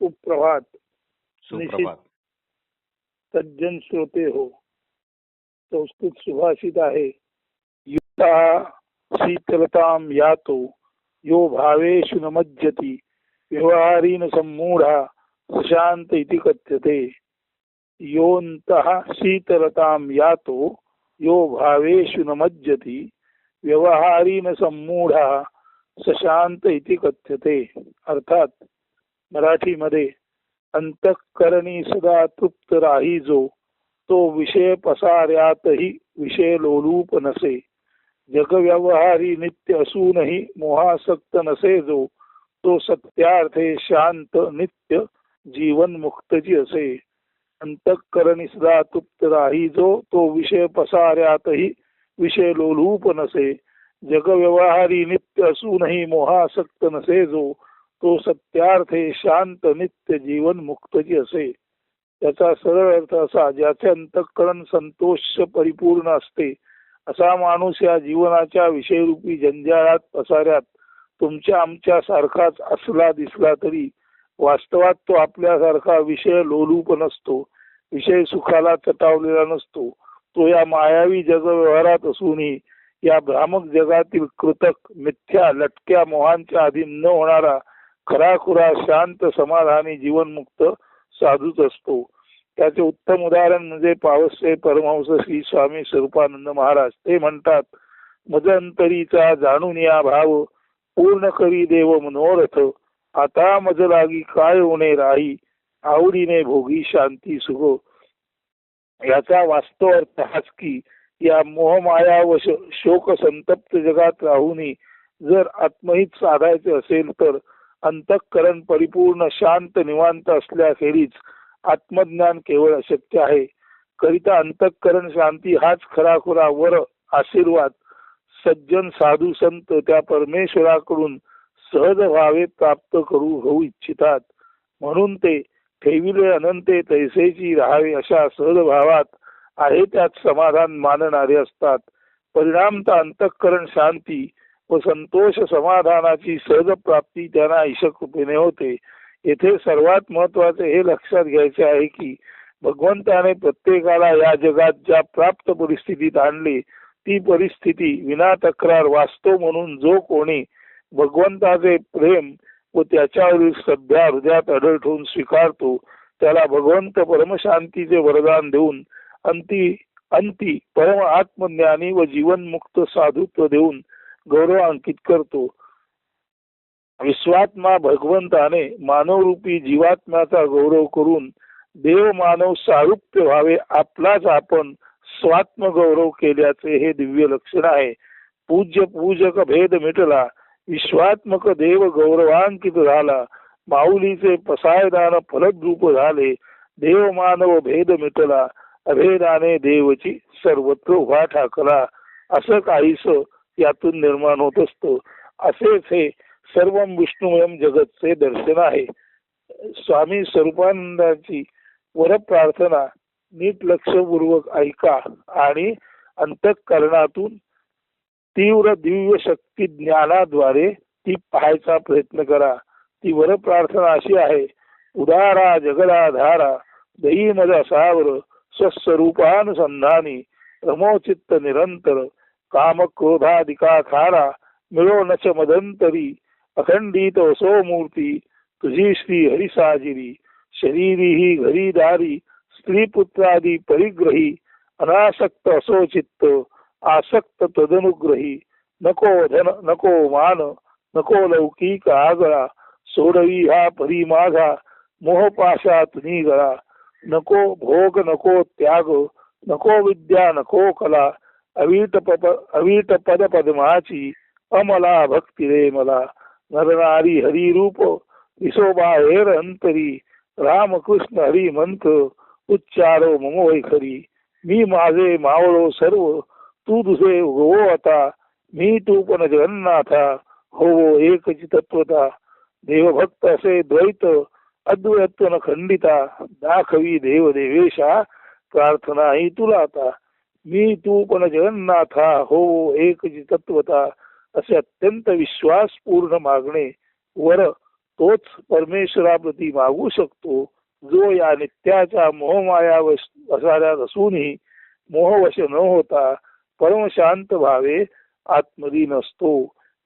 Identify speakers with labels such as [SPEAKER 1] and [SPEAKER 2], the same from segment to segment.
[SPEAKER 1] सुप्रभात.
[SPEAKER 2] सुप्रभात.
[SPEAKER 1] सज्जन श्रोते हो, संस्कृत सुभाषित आहे, युक्ता शीतलताम यातो यो भावेषु न मज्जति व्यवहारीन सम्मूढा सुशांत इति कथ्यते. योऽन्तः शीतलताम यातो यो भावेषु न मज्जति व्यवहारीन सम्मूढा सशांत इति कथ्यते. अर्थात मराठीमध्ये अंतःकरणी सदा तृप्त राही जो, तो विषय पसाऱ्यातही विषय लोलूप नसे. जगव्यवहारी नित्य असूनही मोहासक्त नसे जो, तो सत्यार्थे शांत नित्य जीवन मुक्तची असे. अंतःकरणी सदा तृप्त राही जो, तो विषय पसाऱ्यातही विषय लोलूप नसे. जगव्यवहारी नित्य असूनही मोहासक्त नसे जो, तो सत्यार्थे शांत नित्य जीवन मुक्तची असे. त्याचा सरळ अर्थ असा, ज्याचे अंतःकरण संतोष परिपूर्ण असते असा माणूस या जीवनाच्या विषयरूपी जंजाळात पसाऱ्यात तुमच्या आमच्या सारखाच असला दिसला तरी वास्तवात तो आपल्यासारखा विषय लोलूप नसतो, विषय सुखाला चटावलेला नसतो. तो या मायावी जग व्यवहारात असूनही या भ्रामक जगातील कृतक मिथ्या लटक्या मोहांच्या अधीन न होणारा खराखुरा शांत समाधानी जीवनमुक्त साधूच असतो. त्याचे उत्तम उदाहरण म्हणजे पावसचे परमहंस श्री स्वामी स्वरूपानंद महाराज. ते म्हणतात, मजंतरीचा जाणून या भाव पूर्ण करी देव मनोरथ, आता मज लागी काय होणे राही आवडीने भोगी शांती सुख. याचा वास्तव अर्थ हाच की या मोहमाया व शोक संतप्त जगात राहूनही जर आत्महित साधायचे असेल तर अंतःकरण परिपूर्ण शांत निवांत असल्याखेरीज आत्मज्ञान केवळ अशक्य आहे. करिता अंतःकरण शांती हाच खराखुरा वर आशीर्वाद सज्जन साधू संत त्या परमेश्वराकडून सहज भावे प्राप्त होऊ इच्छितात. म्हणून ते ठेविले अनंते तैसेची राहावे अशा सहज भावात आहे त्यात समाधान मानणारे असतात. परिणामतः अंतःकरण शांती व संतोष समाधानाची सहज प्राप्ती त्यांना ईशक रूपेने होते. येथे सर्वात महत्वाचे हे लक्षात घ्यायचे आहे की भगवंताने प्रत्येकाला या जगात ज्या प्राप्त परिस्थितीत आणले ती परिस्थिती विना तक्रार वास्तव म्हणून जो कोणी भगवंताचे प्रेम व त्याच्यावरील श्रद्धा हृदयात अढळ ठेवून स्वीकारतो त्याला भगवंत परमशांतीचे वरदान देऊन अंती परम आत्मज्ञानी व जीवनमुक्त साधुत्व देऊन गौरव अंकित करतो. विश्वात्मा भगवंताने मानवरूपी जीवात्म्याचा गौरव करून देव मानव सारूप्य व्हावे आपलाच आपण स्वात्म गौरव केल्याचे हे दिव्य लक्षण आहे. पूज्य पूजक भेद मिटला, विश्वात्मक देव गौरवांकित झाला. माऊलीचे पसायदान फलद्रूप झाले, देव मानव भेद मिटला, अभेदाने देवची सर्वत्र उभा ठाकला. असं काहीस यातून निर्माण होत असतं. असेच हे सर्वम विष्णुमयम जगतचे दर्शन आहे. स्वामी स्वरूपानंदाची वर प्रार्थना नीट लक्षपूर्वक ऐका आणि अंतःकरणातून तीव्र दिव्य शक्ती ज्ञानाद्वारे ती पाहायचा प्रयत्न करा. ती वर प्रार्थना अशी आहे, उदारा जगदाधारा दयी मज असावर स्वस्वरूपानुसंधानी रमोचित्त निरंतर काम क्रोधादिका खारा मिळो नच मदंतरी अखंडित वसो मूर्ती तुझी श्री हरिसाजिरी. शरीरी ही घरीदारी स्त्री पुत्रादी परिग्रही अनासक्त असो चित्त आसक्त तदनुग्रही. नको धन नको मान नको लौकिक आगळा सोडवी हा परी माझा मोहपाशात निगळा. नको भोग नको त्याग नको विद्या नको कला अवीट पद पद्माची अमला भक्ती रे मला. नरनारी हरी रूप विसोबा हेर अंतरी रामकृष्ण हरी मंत्र उच्चारो ममो खरी. मी माझे मावळो सर्व तू तुझे हो आता मी तू पण जगन्नाथा हो एकची तत्वता. देवभक्त असे द्वैत अद्वैत न खंडिता दाखवी देव देवेशा प्रार्थना ही तुला आता. मी तू पण जगन्नाथा हो एकची तत्वता असे अत्यंत विश्वासपूर्ण मागणे वर तोच परमेश्वराप्रती मागू शकतो, जो या नित्याच्या मोहमाया वसाऱ्यात असूनही मोहवश न होता परमशांत भावे आत्मलीन असतो.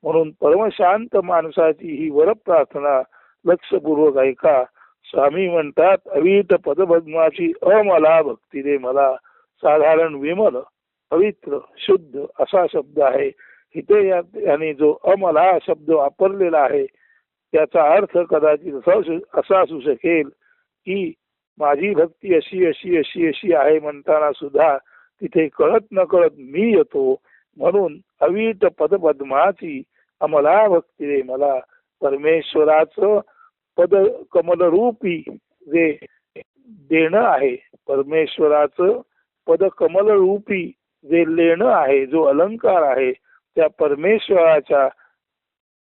[SPEAKER 1] म्हणून परमशांत माणसाची ही वर प्रार्थना लक्षपूर्वक ऐका. स्वामी म्हणतात, अवीट पदपद्माची अमला भक्ती दे मला. साधारण विमल, पवित्र, शुद्ध असा शब्द आहे. इथे याने जो अमला शब्द वापरलेला आहे त्याचा अर्थ कदाचित असा असू शकेल की माझी भक्ती अशी अशी अशी अशी आहे म्हणताना सुद्धा तिथे कळत न कळत मी येतो. म्हणून अवीट पदपद्माची अमला भक्ती दे मला. परमेश्वराचं पद कमलरूपी जे देणं आहे, परमेश्वराचं पद कमलरूपी जे लेणं आहे, जो अलंकार आहे, त्या परमेश्वराच्या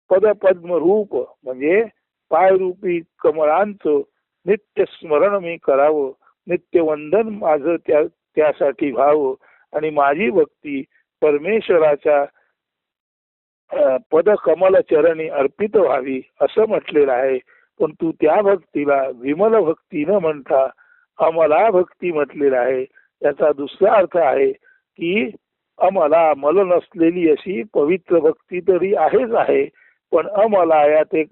[SPEAKER 1] पदपद्म रूप म्हणजे पायरूपी कमळांचं नित्य स्मरण मी करावं, नित्य वंदन माझं त्यासाठी व्हावं आणि माझी भक्ती परमेश्वराच्या पद कमल चरणी अर्पित व्हावी असं म्हटलेलं आहे. पण तू त्या भक्तीला विमल भक्ती न म्हणता अमला भक्ती म्हटलेलं आहे. याचा दुसरा अर्थ आहे की अमला मल नसलेली अशी पवित्र भक्ती तरी आहेच आहे, पण अमला यात एक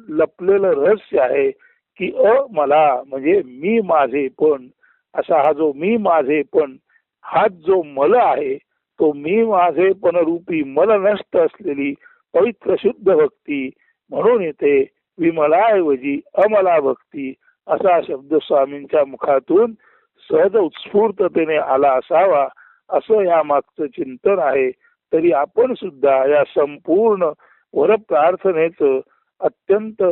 [SPEAKER 1] लपलेलं रहस्य आहे की अमला म्हणजे मी माझे पण. असा हा जो मी माझे पण हाच जो मल आहे तो मी माझे पण रूपी मल नष्ट असलेली पवित्र शुद्ध भक्ती. म्हणून येथे विमलाऐवजी अमला भक्ती असा शब्द स्वामींच्या मुखातून सहज उत्स्फूर्ततेने आला असावा असं या मागचं चिंतन आहे. तरी आपण सुद्धा या संपूर्ण वर प्रार्थनेचं अत्यंत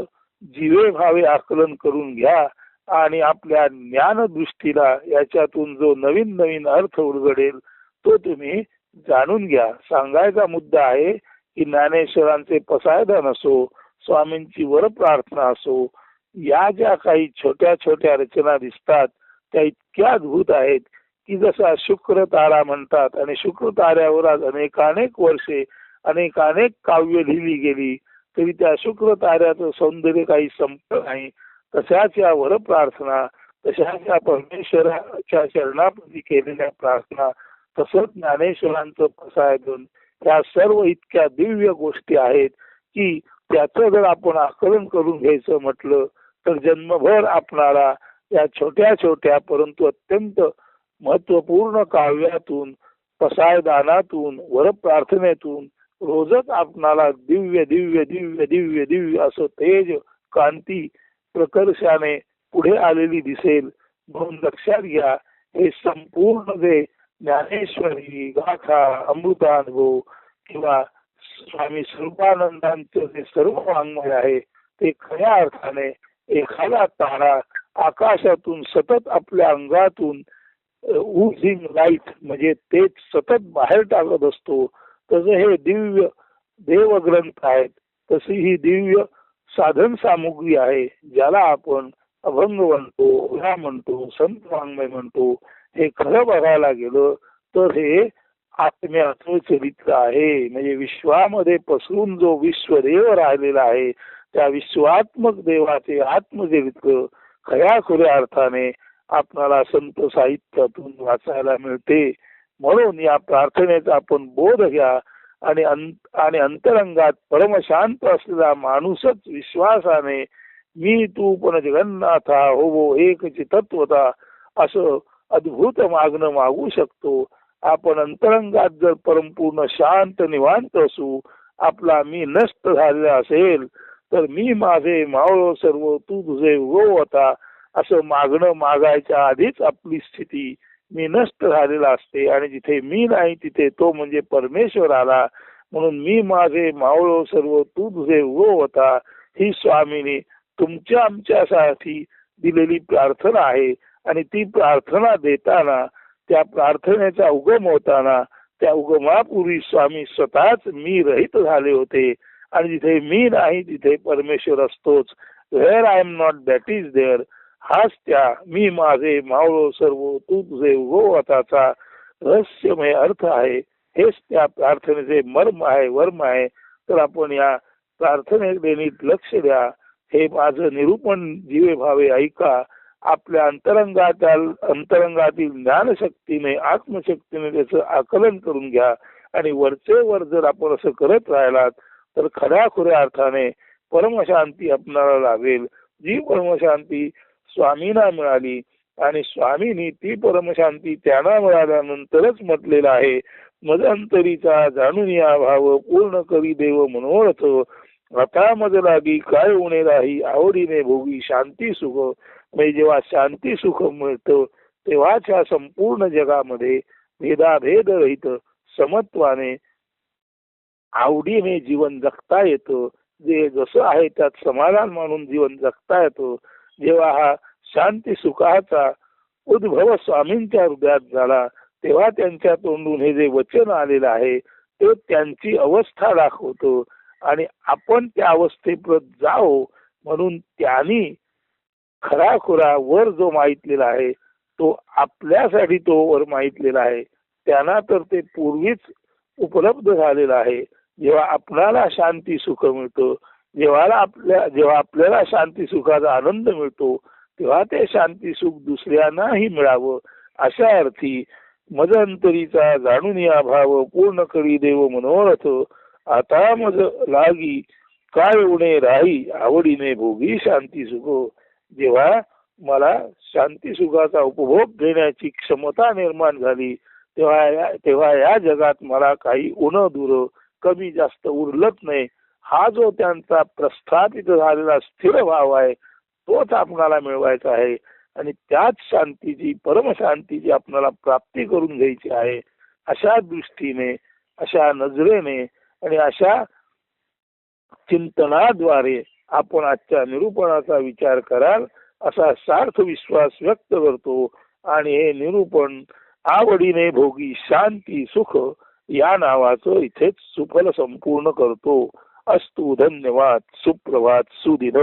[SPEAKER 1] जीवे भावे आकलन करून घ्या आणि आपल्या ज्ञानदृष्टीला याच्यातून जो नवीन नवीन अर्थ उलगडेल तो तुम्ही जाणून घ्या. सांगायचा मुद्दा आहे की ज्ञानेश्वरांचे पसायदान असो, स्वामींची वर प्रार्थना असो, या ज्या काही छोट्या छोट्या रचना दिसतात त्या इतक्या अद्भुत आहेत की जसा शुक्र तारा म्हणतात आणि शुक्र ताऱ्यावर आज अनेकानेक वर्षे अनेकानेक काव्य लिहिली गेली तरी त्या शुक्र ताऱ्याचं सौंदर्य काही संपलं नाही. तशाच या वर प्रार्थना, तशाच या परमेश्वराच्या चरणाप्रती केलेल्या प्रार्थना, तसंच ज्ञानेश्वरांचं पसायदान, ह्या सर्व इतक्या दिव्य गोष्टी आहेत की त्याचं जर आपण आकलन करून घ्यायचं म्हटलं तर जन्मभर आपणाला या छोट्या छोट्या परंतु अत्यंत महत्वपूर्ण काव्यातून, पसायदानातून, वर प्रार्थनेतून रोजच आपणाला दिव्य दिव्य दिव्य दिव्य दिव्य असं तेज कांती प्रकर्षाने पुढे आलेली दिसेल. म्हणून लक्षात घ्या, हे संपूर्ण जे ज्ञानेश्वरी गाथा, अमृतानुभव किंवा स्वामी स्वरूपानंदांचं जे सर्व वाङ्मय आहे ते खऱ्या अर्थाने एखादा तारा आकाशातून सतत आपल्या अंगातून उझिंग लाईट म्हणजे तेच सतत बाहेर टाकत असतो. तसं हे दिव्य देवग्रंथ आहेत, तशी ही दिव्य साधन सामुग्री आहे ज्याला आपण अभंग म्हणतो, ओढा म्हणतो, संत वाङ्मय म्हणतो. हे खरं बघायला गेलं तर हे आत्म्याचं चरित्र आहे. म्हणजे विश्वामध्ये पसरून जो विश्वदेव राहिलेला आहे त्या विश्वात्मक देवाचे आत्मचरित्र खऱ्या खुऱ्या अर्थाने आपणाला संत साहित्यातून वाचायला मिळते. म्हणून या प्रार्थनेचा आपण बोध घ्या आणि अंतरंगात परमशांत असलेला माणूसच विश्वासाने मी तू पण जगन्नाथा होवो एकची तत्वता असं अद्भुत मागणं मागू शकतो. आपण अंतरंगात जर परमपूर्ण शांत निवांत असू, आपला मी नष्ट झालेला असेल तर मी माझे मावळो सर्व तू तुझे उगवता असं मागणं मागायच्या आधीच आपली स्थिती मी नष्ट झालेला असते आणि जिथे मी नाही तिथे तो म्हणजे परमेश्वर आला. म्हणून मी माझे मावळो सर्व तू तुझे उगवता ही स्वामीने तुमच्या आमच्यासाठी दिलेली प्रार्थना आहे. आणि ती प्रार्थना देताना, त्या प्रार्थनेचा उगम होताना त्या उगमापूर्वी स्वामी स्वतःच मी रहित झाले होते आणि जिथे मी नाही तिथे परमेश्वर असतोच. Where I am not that is there हाच त्या मी माझे मावळो सर्व तू तुझे उगवताचा रहस्यमय अर्थ आहे. हेच त्या प्रार्थनेचे मर्म आहे, वर्म आहे. तर आपण या प्रार्थनेकडे नीट लक्ष द्या हे माझं निरूपण जीवे भावे ऐका. आपल्या अंतरंगातील ज्ञानशक्तीने आत्मशक्तीने त्याचं आकलन करून घ्या. आणि वरचे वर जर आपण असं करत राहिलात तर खऱ्या अर्थाने परमशांती आपणाला लाभेल. जी परमशांती स्वामींना मिळाली आणि स्वामींनी ती परमशांती त्यांना मिळाल्यानंतरच म्हटलेलं आहे, मदंतरीचा जाणून या भाव पूर्ण करी देव मनोरथ. आता मज लागी काय उणे राही आवडीने भोगी शांती सुख. म्हणजे जेव्हा शांती सुख मिळतं तेव्हाच या संपूर्ण जगामध्ये भेदाभेद रहित समत्वाने आवडीने जीवन जगता येतं. जे जसं आहे त्यात समाधान मानून जीवन जगता येतं. जेव्हा हा शांती सुखाचा उद्भव स्वामींच्या हृदयात झाला तेव्हा त्यांच्या तोंडून हे जे वचन आलेलं आहे ते त्यांची अवस्था दाखवतो. आणि आपण त्या अवस्थेप्रत जाओ म्हणून त्यांनी खराखुरा वर जो मागितलेला आहे तो आपल्यासाठी तो वर मागितलेला आहे. त्यांना तर ते पूर्वीच उपलब्ध झालेलं आहे. जेव्हा आपल्याला शांती सुख मिळतं, जेव्हा आपल्याला शांती सुखाचा आनंद मिळतो तेव्हा ते शांती सुख दुसऱ्यांनाही मिळावं. अशा अर्थी मदंतरीचा जाणून या भाव पूर्ण करी देव मनोरथ. आता मज लागी काय उणे राही आवडीने भोगी शांती सुख. जेव्हा मला शांती सुखाचा उपभोग घेण्याची क्षमता निर्माण झाली तेव्हा या जगात मला काही उणं दूर कमी जास्त उरलत नाही. हा जो त्यांचा प्रस्थापित झालेला स्थिर भाव आहे तोच आपणाला मिळवायचा आहे. आणि त्याच शांतीची परमशांतीची आपणाला प्राप्ती करून घ्यायची आहे. अशा दृष्टीने अशा नजरेने आणि अशा चिंतनाद्वारे आपण आजच्या निरूपणाचा विचार कराल असा सार्थ विश्वास व्यक्त करतो. आणि हे निरूपण आवडीने भोगी शांती सुख या नावाचं इथेच सुफल संपूर्ण करतो. अस्तु. धन्यवाद. सुप्रभात. सुदिन.